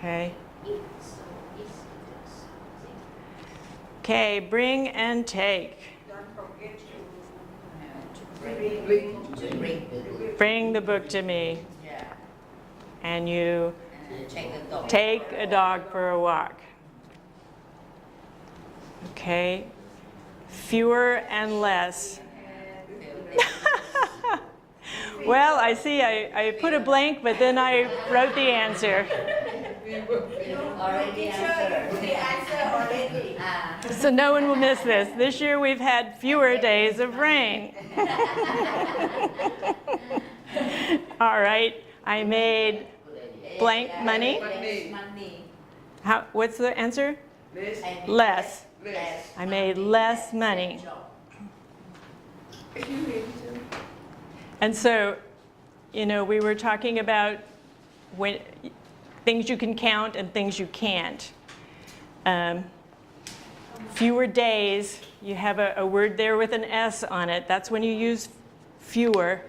Okay. Okay, bring and take. Don't forget to Bring the book to me. Yeah. And you Take the dog. take a dog for a walk. Okay. Fewer and less. Well, I see I put a blank, but then I wrote the answer. Already answered. the answer already. So no one will miss this. This year we've had fewer days of rain. All right, I made blank money. Money. What's the answer? Less. Less. Less. I made less money. And so, you know, we were talking about things you can count and things you can't. Fewer days, you have a word there with an S on it. That's when you use fewer.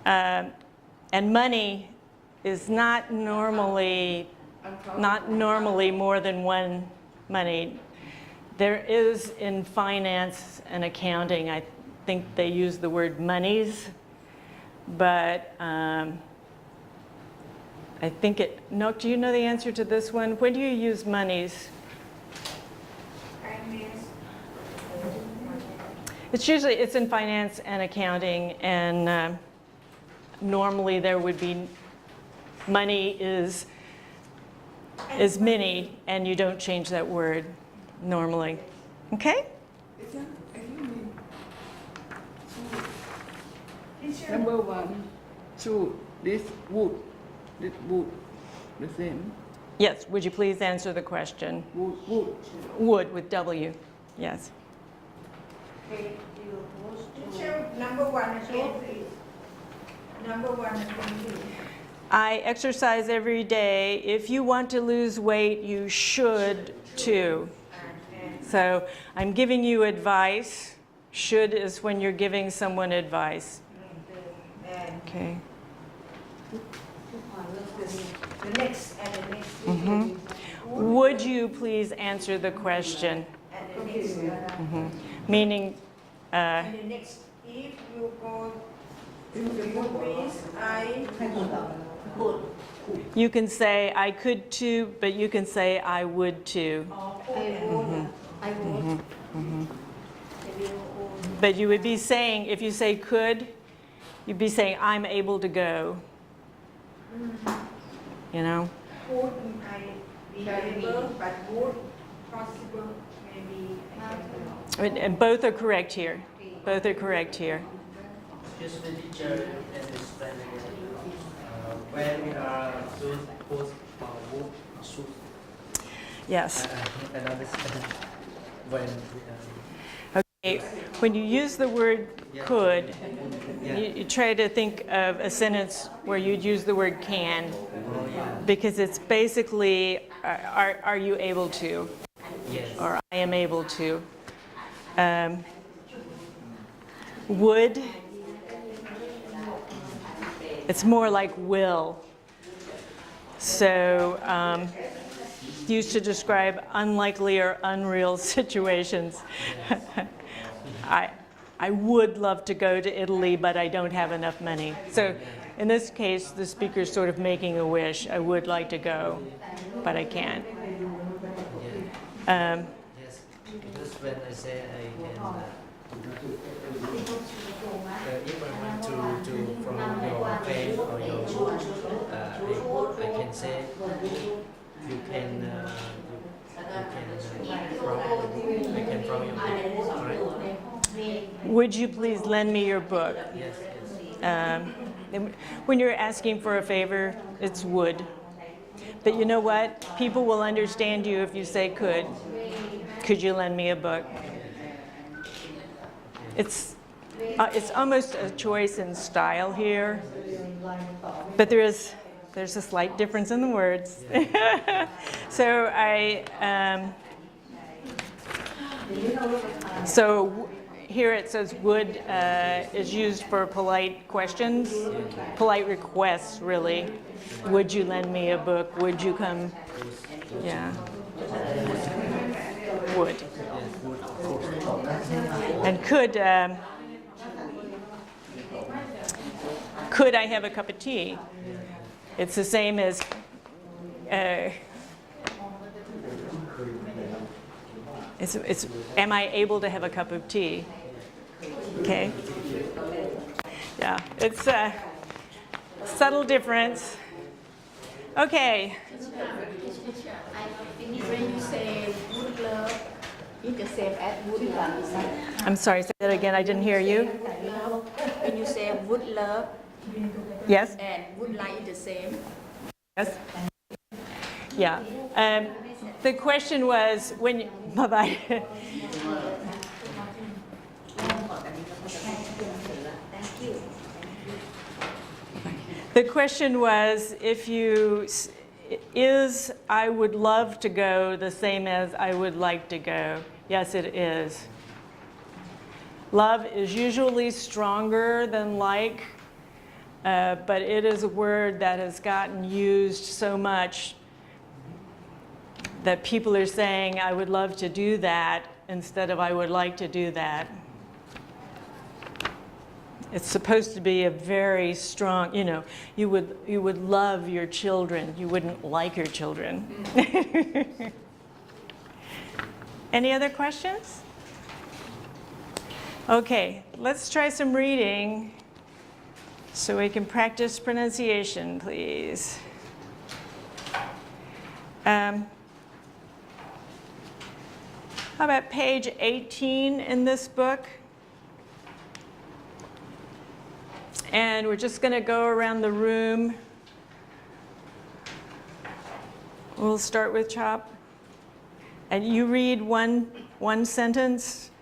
And money is not normally more than one money. There is in finance and accounting, I think they use the word monies, but I think Nook, do you know the answer to this one? When do you use monies? It's in finance and accounting, and normally there would be money is many, and you don't change that word normally. Okay? Number 1, shoot, this wood, the same. Yes, would you please answer the question? Wood. Would with W, yes. Teacher, number 1 again, please. Number 1 again, please. I exercise every day. If you want to lose weight, you should too. So I'm giving you advice. Should is when you're giving someone advice. Okay. The next and the next. Would you please answer the question? And the next. Meaning, And the next, if you go to the movies, I Good. you can say I could too, but you can say I would too. I would. But you would be saying, if you say could, you'd be saying I'm able to go. You know? could I be able, but would possible, maybe I can. And both are correct here. Both are correct here. Excuse me, teacher, and explain again. When we are supposed to shoot, Yes. I understand when Okay. When you use the word could, you try to think of a sentence where you'd use the word can, because it's basically, are you able to? yes, Or I am able to. Would, it's more like will. So used to describe unlikely or unreal situations. I would love to go to Italy, but I don't have enough money. So in this case, the speaker's sort of making a wish. I would like to go, but I can't. yes, because when I say I can, if I want to from your pen or your book, I can say you can from your book, alright? Would you please lend me your book? Yes, When you're asking for a favor, it's would. But you know what? People will understand you if you say could. Could you lend me a book? It's almost a choice in style here, but there's a slight difference in the words. So here it says would is used for polite questions, polite requests, really. Would you lend me a book? Would you come? Yeah. Would. And could I have a cup of tea? It's the same as it's am I able to have a cup of tea? Okay. Yeah, it's a subtle difference. Okay. When you say would love, it's the same as would love. I'm sorry, say that again. I didn't hear you. When you say would love Yes? and would like, it's the same. Yes? Yeah. The question was when you, bye-bye. The question was if you, is I would love to go the same as I would like to go? Yes, it is. Love is usually stronger than like, but it is a word that has gotten used so much that people are saying, I would love to do that instead of I would like to do that. It's supposed to be a very strong, you know, you would love your children. You wouldn't like your children. Any other questions? Okay, let's try some reading so we can practice pronunciation, please. How about page 18 in this book? And we're just going to go around the room. We'll start with Chop. And you read one sentence,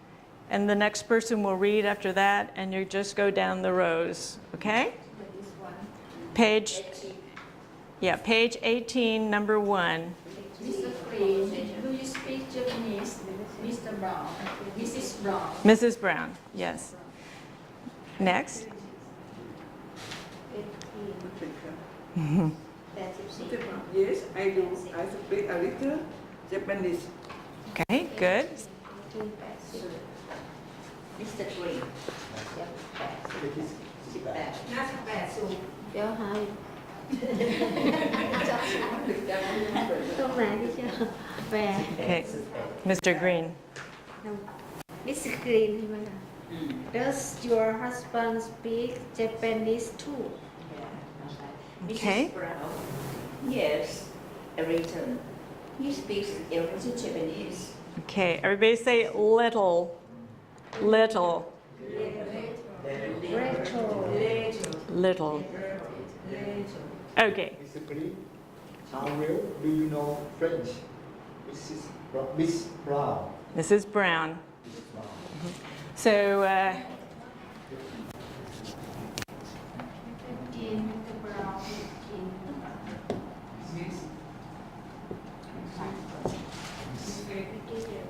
and the next person will read after that, and you just go down the rows, okay? Page 18, number 1. Mr. Green, do you speak Japanese? Mr. Brown, Mrs. Brown. Mrs. Brown, yes. Next. Yes, I do. I speak a little Japanese. Okay, good. Mr. Green. 58 สูงเดี๋ยวให้ตรงไหนที่จะแปล Okay, Mr. Green. Mr. Green ใช่ไหมคะ Does your husband speak Japanese too? Okay. Mrs. Brown. Yes, a little. He speaks a little Japanese. Okay, everybody say little. Little. Little. Okay. Mr. Green, how well do you know French? Miss Brown. Mrs. Brown. Mrs. Brown. So,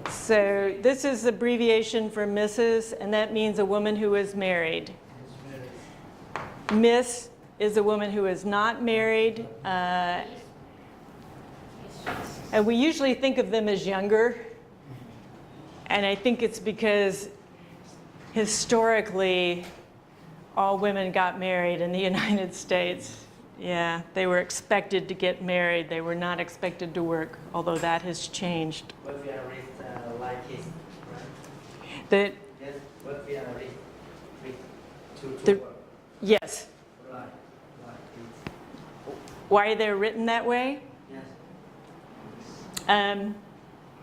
so this is abbreviation for Mrs., and that means a woman who is married. Miss is a woman who is not married. And we usually think of them as younger. And I think it's because historically, all women got married in the United States. Yeah, they were expected to get married. They were not expected to work, although that has changed. What we are raised like this, right? The, Yes, what we are raised with The- to work. yes. Like this. Why they're written that way? Yes.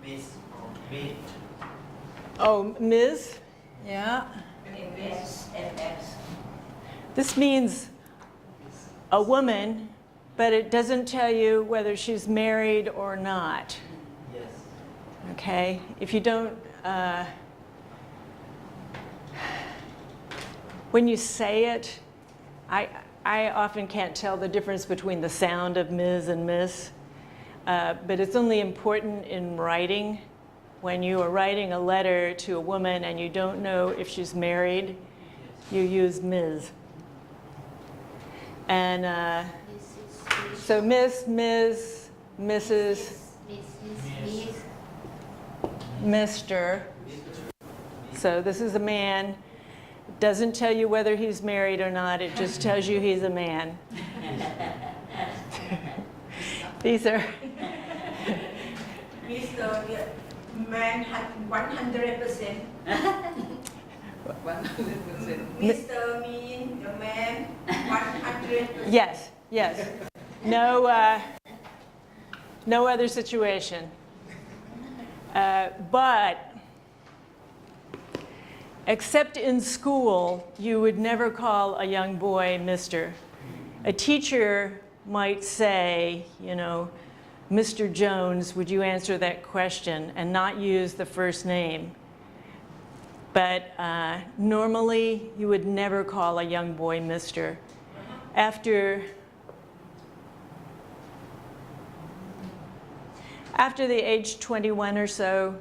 Miss or meet. Oh, Ms. Yeah. MS, MS. This means a woman, but it doesn't tell you whether she's married or not. Yes. Okay? If you don't, when you say it, I often can't tell the difference between the sound of Ms. and Miss, but it's only important in writing when you are writing a letter to a woman and you don't know if she's married, you use Ms. And so Miss, Ms., Mrs., Mr. So this is a man. Doesn't tell you whether he's married or not. It just tells you he's a man. These are Mr. Man had 100%. 100%. Mr. mean the man 100%. yes, yes. No, no other situation. But except in school, you would never call a young boy Mr. A teacher might say, you know, Mr. Jones, would you answer that question, and not use the first name. But normally, you would never call a young boy Mr. After the age 21 or so,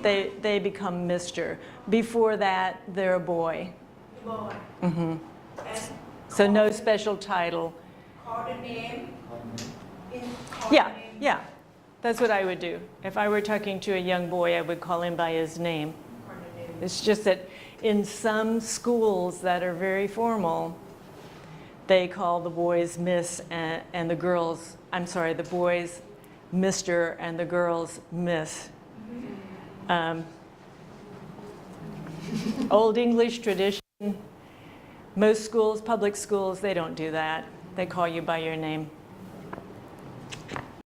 they become Mr. Before that, they're a boy. Boy. Mm-hmm. And So no special title. call the name. Yeah, yeah. That's what I would do. If I were talking to a young boy, I would call him by his name. It's just that in some schools that are very formal, they call the boys Miss and the girls, I'm sorry, the boys Mr. and the girls Miss. Old English tradition, most schools, public schools, they don't do that. They call you by your name.